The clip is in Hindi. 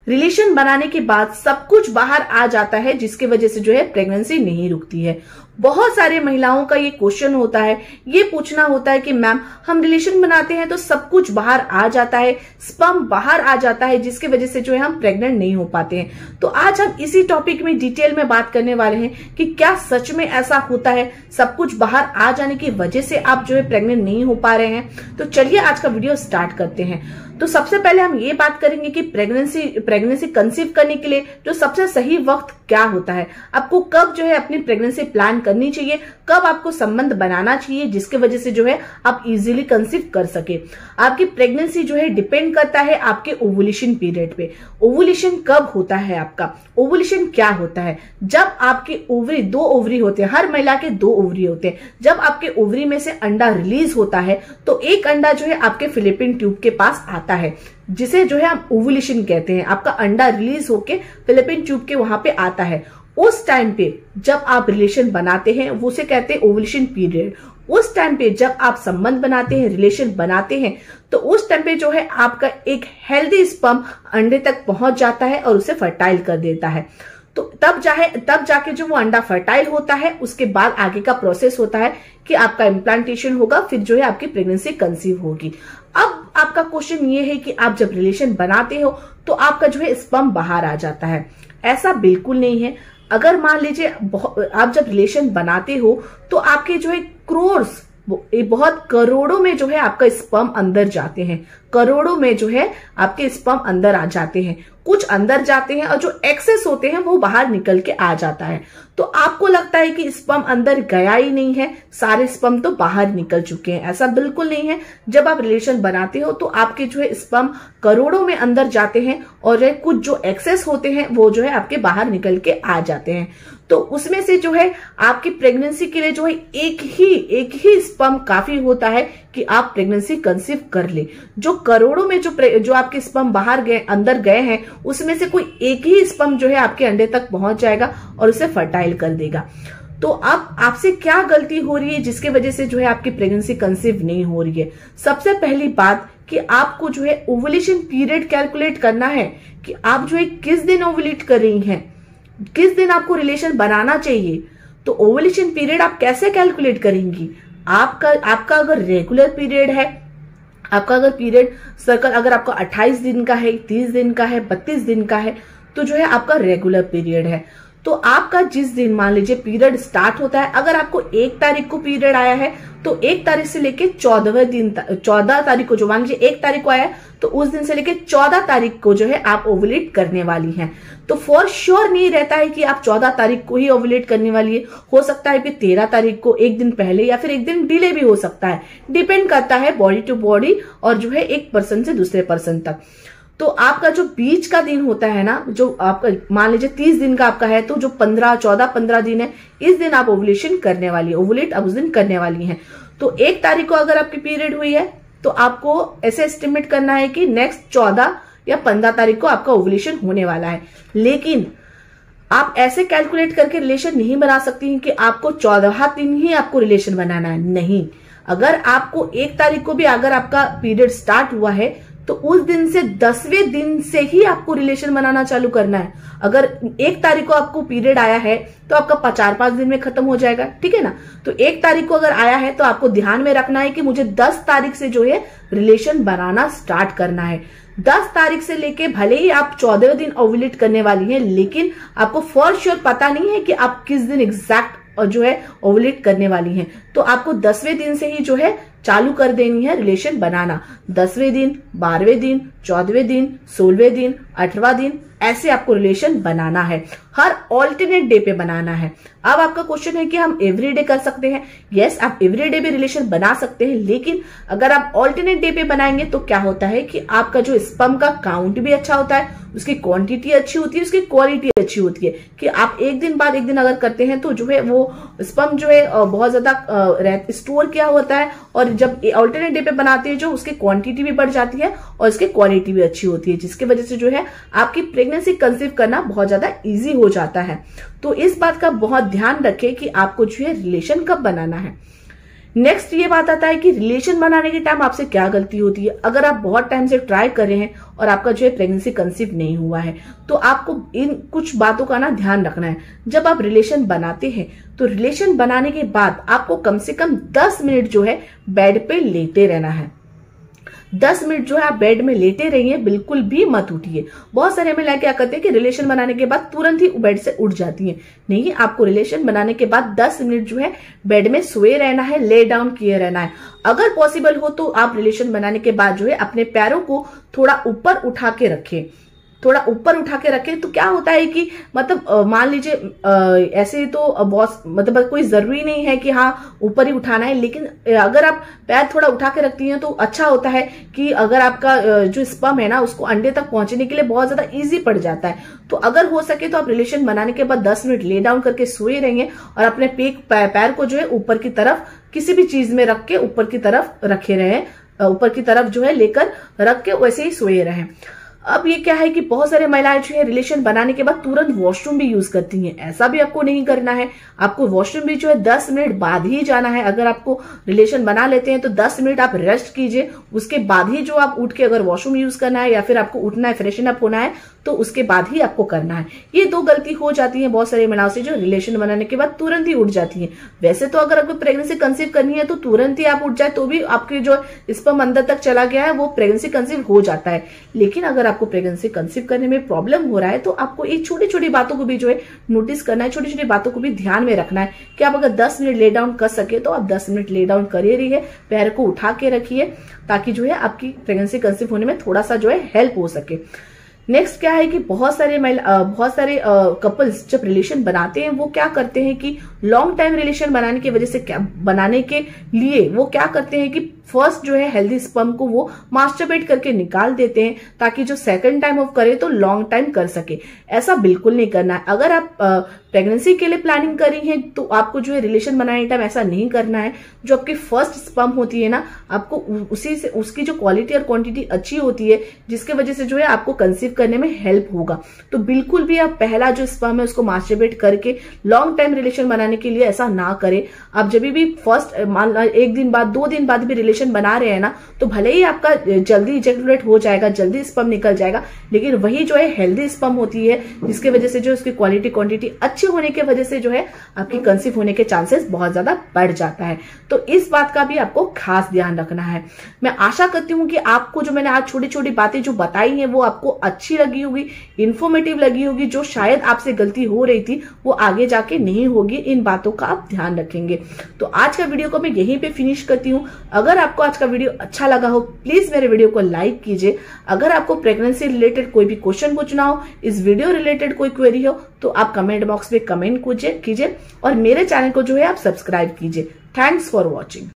रिलेशन बनाने के बाद सब कुछ बाहर आ जाता है, जिसकी वजह से जो है प्रेगनेंसी नहीं रुकती है। बहुत सारे महिलाओं का ये क्वेश्चन होता है, ये पूछना होता है कि मैम हम रिलेशन बनाते हैं तो सब कुछ बाहर आ जाता है, स्पर्म बाहर आ जाता है, जिसकी वजह से जो है हम प्रेग्नेंट नहीं हो पाते हैं। तो आज हम इसी टॉपिक में डिटेल में बात करने वाले हैं कि क्या सच में ऐसा होता है, सब कुछ बाहर आ जाने की वजह से आप जो है प्रेग्नेंट नहीं हो पा रहे हैं। तो चलिए आज का वीडियो स्टार्ट करते हैं। तो सबसे पहले हम ये बात करेंगे कि प्रेगनेंसी कंसीव करने के लिए जो सबसे सही वक्त क्या होता है, आपको कब जो है अपनी प्रेगनेंसी प्लान करनी चाहिए, कब आपको संबंध बनाना चाहिए, जिसके वजह से जो है आप इजीली कंसीव कर सके। आपकी प्रेगनेंसी जो है डिपेंड करता है आपके ओवुलेशन पीरियड पे। ओवुलेशन कब होता है आपका, ओवुलेशन क्या होता है? जब आपके ओवरी, 2 ओवरी होते हैं, हर महिला के 2 ओवरी होते हैं। जब आपके ओवरी में से अंडा रिलीज होता है तो एक अंडा जो है आपके फैलोपियन ट्यूब के पास आता है, जिसे जो है हम ओवुलेशन कहते हैं। आपका अंडा रिलीज होके फैलोपियन ट्यूब के वहां पे आता है। उस टाइम पे जब आप रिलेशन बनाते हैं वो उसे कहते हैं ओवुलेशन पीरियड। उस टाइम पे जब आप संबंध बनाते हैं, रिलेशन बनाते हैं, तो उस टाइम पे जो है आपका एक हेल्दी स्पर्म अंडे तक पहुंच जाता है और उसे फर्टाइल कर देता है। तो तब जाके जो वो अंडा फर्टाइल होता है, उसके बाद आगे का प्रोसेस होता है कि आपका इम्प्लांटेशन होगा, फिर जो है आपकी प्रेगनेंसी कंसीव होगी। अब आपका क्वेश्चन ये है कि आप जब रिलेशन बनाते हो तो आपका जो है स्पर्म बाहर आ जाता है। ऐसा बिल्कुल नहीं है। अगर मान लीजिए आप जब रिलेशन बनाते हो तो आपके जो है क्रोर्स, बहुत करोड़ों में जो है आपका स्पर्म अंदर जाते हैं, करोड़ों में जो है आपके स्पर्म अंदर आ जाते हैं। कुछ अंदर जाते हैं और जो एक्सेस होते हैं वो बाहर निकल के आ जाता है। तो आपको लगता है कि स्पर्म अंदर गया ही नहीं है, सारे स्पर्म तो बाहर निकल चुके हैं। ऐसा बिल्कुल नहीं है। जब आप रिलेशन बनाते हो तो आपके जो है स्पर्म करोड़ों में अंदर जाते हैं और कुछ जो एक्सेस होते हैं वो जो है आपके बाहर निकल के आ जाते हैं। तो उसमें से जो है आपकी प्रेगनेंसी के लिए जो है एक ही स्पर्म काफी होता है कि आप प्रेगनेंसी कंसीव कर ले। जो करोड़ों में जो आपके स्पर्म अंदर गए हैं, उसमें से कोई एक ही स्पर्म जो है आपके अंडे तक पहुंच जाएगा और उसे फर्टाइल कर देगा। तो अब आपसे क्या गलती हो रही है जिसकी वजह से जो है आपकी प्रेगनेंसी कंसीव नहीं हो रही है? सबसे पहली बात कि आपको जो है ओवुलेशन पीरियड कैलकुलेट करना है कि आप जो है किस दिन ओवुलेट कर रही हैं, किस दिन आपको रिलेशन बनाना चाहिए। तो ओवुलेशन पीरियड आप कैसे कैलकुलेट करेंगी? आपका अगर रेगुलर पीरियड है, आपका अगर पीरियड सर्कल अगर आपका 28 दिन का है, 30 दिन का है, 32 दिन का है, तो जो है आपका रेगुलर पीरियड है। तो आपका जिस दिन मान लीजिए पीरियड स्टार्ट होता है, अगर आपको 1 तारीख को पीरियड आया है तो 1 तारीख से लेके 14 तारीख को, जो मान लीजिए 1 तारीख को आया तो उस दिन से लेके 14 तारीख को जो है आप ओवुलेट करने वाली हैं। तो फॉर श्योर नहीं रहता है कि आप 14 तारीख को ही ओवुलेट करने वाली है। हो सकता है कि 13 तारीख को, एक दिन पहले या फिर एक दिन डिले भी हो सकता है। डिपेंड करता है बॉडी टू बॉडी और जो है एक पर्सन से दूसरे पर्सन तक। तो आपका जो बीच का दिन होता है ना, जो आपका मान लीजिए 30 दिन का आपका है, तो जो 14-15 दिन है, इस दिन आप ओवुलेशन करने वाली है, ओवुलेट आप उस दिन करने वाली हैं। तो 1 तारीख को अगर आपकी पीरियड हुई है तो आपको ऐसे एस्टिमेट करना है कि नेक्स्ट 14 या 15 तारीख को आपका ओवुलेशन होने वाला है। लेकिन आप ऐसे कैलकुलेट करके रिलेशन नहीं बना सकती हैं कि आपको 14 दिन ही आपको रिलेशन बनाना है। नहीं, अगर आपको 1 तारीख को भी अगर आपका पीरियड स्टार्ट हुआ है तो उस दिन से 10वें दिन से ही आपको रिलेशन बनाना चालू करना है। अगर 1 तारीख को आपको पीरियड आया है तो आपका 4-5 दिन में खत्म हो जाएगा, ठीक है ना। तो 1 तारीख को अगर आया है तो आपको ध्यान में रखना है कि मुझे 10 तारीख से जो है रिलेशन बनाना स्टार्ट करना है। 10 तारीख से लेके भले ही आप 14वें दिन ओवुलेट करने वाली हैं, लेकिन आपको फॉर श्योर पता नहीं है कि आप किस दिन एग्जैक्ट और जो है ओवुलेट करने वाली हैं। तो आपको 10वें दिन से ही जो है चालू कर देनी है रिलेशन बनाना। 10वें दिन, 12वें दिन, 14वें दिन, 16वें दिन, 18वां दिन, ऐसे आपको रिलेशन बनाना है। हर ऑल्टरनेट डे पे बनाना है। अब आपका क्वेश्चन है कि हम एवरीडे कर सकते हैं। यस, आप एवरीडे भी रिलेशन बना सकते हैं, लेकिन अगर आप ऑल्टरनेट डे पे बनाएंगे तो क्या होता है कि आपका जो स्पर्म का काउंट भी अच्छा होता है, उसकी क्वांटिटी अच्छी होती है, उसकी क्वालिटी अच्छी होती है। कि आप एक दिन बाद एक दिन अगर करते हैं तो जो है वो स्पर्म जो है बहुत ज्यादा स्टोर किया होता है, और जब ऑल्टरनेट डे पे बनाते हैं जो उसकी क्वांटिटी भी बढ़ जाती है और उसकी क्वालिटी भी अच्छी होती है, जिसकी वजह से जो है आपकी प्रेगनेंसी कंसीव करना बहुत ज्यादा इजी हो जाता है। तो इस बात का बहुत ध्यान रखें कि आपको जो है रिलेशन कब बनाना है। नेक्स्ट ये बात आता है कि रिलेशन बनाने के टाइम आपसे क्या गलती होती है। अगर आप बहुत टाइम से ट्राई कर रहे हैं और आपका जो है प्रेगनेंसी कंसीव नहीं हुआ है, तो आपको इन कुछ बातों का ना ध्यान रखना है। जब आप रिलेशन बनाते हैं तो रिलेशन बनाने के बाद आपको कम से कम 10 मिनट जो है बेड पे लेटे रहना है। 10 मिनट जो है आप बेड में लेटे रहिए, बिल्कुल भी मत उठिए। बहुत सारे महिलाएं क्या करते हैं कि रिलेशन बनाने के बाद तुरंत ही बेड से उठ जाती हैं। नहीं, आपको रिलेशन बनाने के बाद 10 मिनट जो है बेड में सोए रहना है, ले डाउन किए रहना है। अगर पॉसिबल हो तो आप रिलेशन बनाने के बाद जो है अपने पैरों को थोड़ा ऊपर उठा के रखें। थोड़ा ऊपर उठा के रखें तो क्या होता है कि मतलब मान लीजिए ऐसे तो बहुत मतलब कोई जरूरी नहीं है कि हाँ ऊपर ही उठाना है, लेकिन अगर आप पैर थोड़ा उठा के रखती हैं तो अच्छा होता है कि अगर आपका जो स्पर्म है ना उसको अंडे तक पहुंचने के लिए बहुत ज्यादा इजी पड़ जाता है। तो अगर हो सके तो आप रिलेशन बनाने के बाद 10 मिनट ले डाउन करके सोए रहेंगे और अपने पैर को जो है ऊपर की तरफ किसी भी चीज में रख के ऊपर की तरफ रखे रहे, ऊपर की तरफ जो है लेकर रख के वैसे ही सोए रहें। अब ये क्या है कि बहुत सारे महिलाएं जो है रिलेशन बनाने के बाद तुरंत वॉशरूम भी यूज करती हैं। ऐसा भी आपको नहीं करना है। आपको वॉशरूम भी जो है 10 मिनट बाद ही जाना है। अगर आपको रिलेशन बना लेते हैं तो 10 मिनट आप रेस्ट कीजिए, उसके बाद ही जो आप उठ के अगर वॉशरूम यूज करना है या फिर आपको उठना है, फ्रेशन अप होना है, तो उसके बाद ही आपको करना है। ये 2 गलती हो जाती है बहुत सारी महिलाओं से जो रिलेशन बनाने के बाद तुरंत ही उठ जाती है। वैसे तो अगर आपको प्रेगनेंसी कंसीव करनी है तो तुरंत ही आप उठ जाए तो भी आपके जो स्पर्म अंदर तक चला गया है वो प्रेगनेंसी कंसीव हो जाता है। लेकिन अगर आपको प्रेगनेंसी कंसीव करने में प्रॉब्लम हो रहा है तो आपको एक छोटी छोटी बातों को भी जो है नोटिस करना है, छोटी छोटी बातों को भी ध्यान में रखना है कि आप अगर 10 मिनट ले डाउन कर सके तो आप 10 मिनट ले डाउन करिए रहिए, पैर को उठा के रखिए ताकि जो है आपकी प्रेगनेंसी कंसीव होने में थोड़ा सा जो है हेल्प हो सके। नेक्स्ट क्या है कि बहुत सारे कपल्स जब रिलेशन बनाते हैं वो क्या करते हैं कि लॉन्ग टाइम रिलेशन बनाने की वजह से बनाने के लिए वो क्या करते हैं कि फर्स्ट जो है हेल्दी स्पर्म को वो मास्टरबेट करके निकाल देते हैं ताकि जो सेकंड टाइम ऑफ करे तो लॉन्ग टाइम कर सके। ऐसा बिल्कुल नहीं करना है। अगर आप प्रेगनेंसी के लिए प्लानिंग कर रही हैं तो आपको जो है रिलेशन बनाने टाइम ऐसा नहीं करना है। जो आपकी फर्स्ट स्पर्म होती है ना, आपको उसी से उसकी जो क्वालिटी और क्वांटिटी अच्छी होती है जिसके वजह से जो है आपको कंसीव करने में हेल्प होगा। तो बिल्कुल भी आप पहला जो स्पर्म है उसको मास्टरबेट करके लॉन्ग टाइम रिलेशन बनाने के लिए ऐसा ना करें। आप जब भी फर्स्ट मान 1 दिन बाद 2 दिन बाद भी रिलेशन बना रहे हैं ना तो भले ही आपका जल्दी इजैकुलेट हो जाएगा, जल्दी स्पर्म निकल जाएगा, लेकिन वही जो है हेल्दी स्पर्म होती है जिसकी वजह से जो उसकी क्वालिटी क्वांटिटी अच्छी होने की वजह से जो है आपकी कंसीव होने के चांसेस बहुत ज्यादा बढ़ जाता है। तो इस बात का भी आपको खास ध्यान रखना है। मैं आशा करती हूँ कि आपको जो मैंने आज छोटी छोटी बातें जो बताई हैं वो आपको अच्छी लगी होगी, इन्फॉर्मेटिव लगी होगी। जो शायद आपसे गलती हो रही थी वो आगे जाके नहीं होगी। इन बातों का आप ध्यान रखेंगे। तो आज का वीडियो को मैं यहीं पे फिनिश करती हूँ। अगर आपको आज का वीडियो अच्छा लगा हो प्लीज मेरे वीडियो को लाइक कीजिए। अगर आपको प्रेगनेंसी रिलेटेड कोई भी क्वेश्चन पूछना हो, इस वीडियो रिलेटेड कोई क्वेरी हो तो आप कमेंट बॉक्स में कमेंट कीजिए और मेरे चैनल को जो है आप सब्सक्राइब कीजिए। Thanks for watching.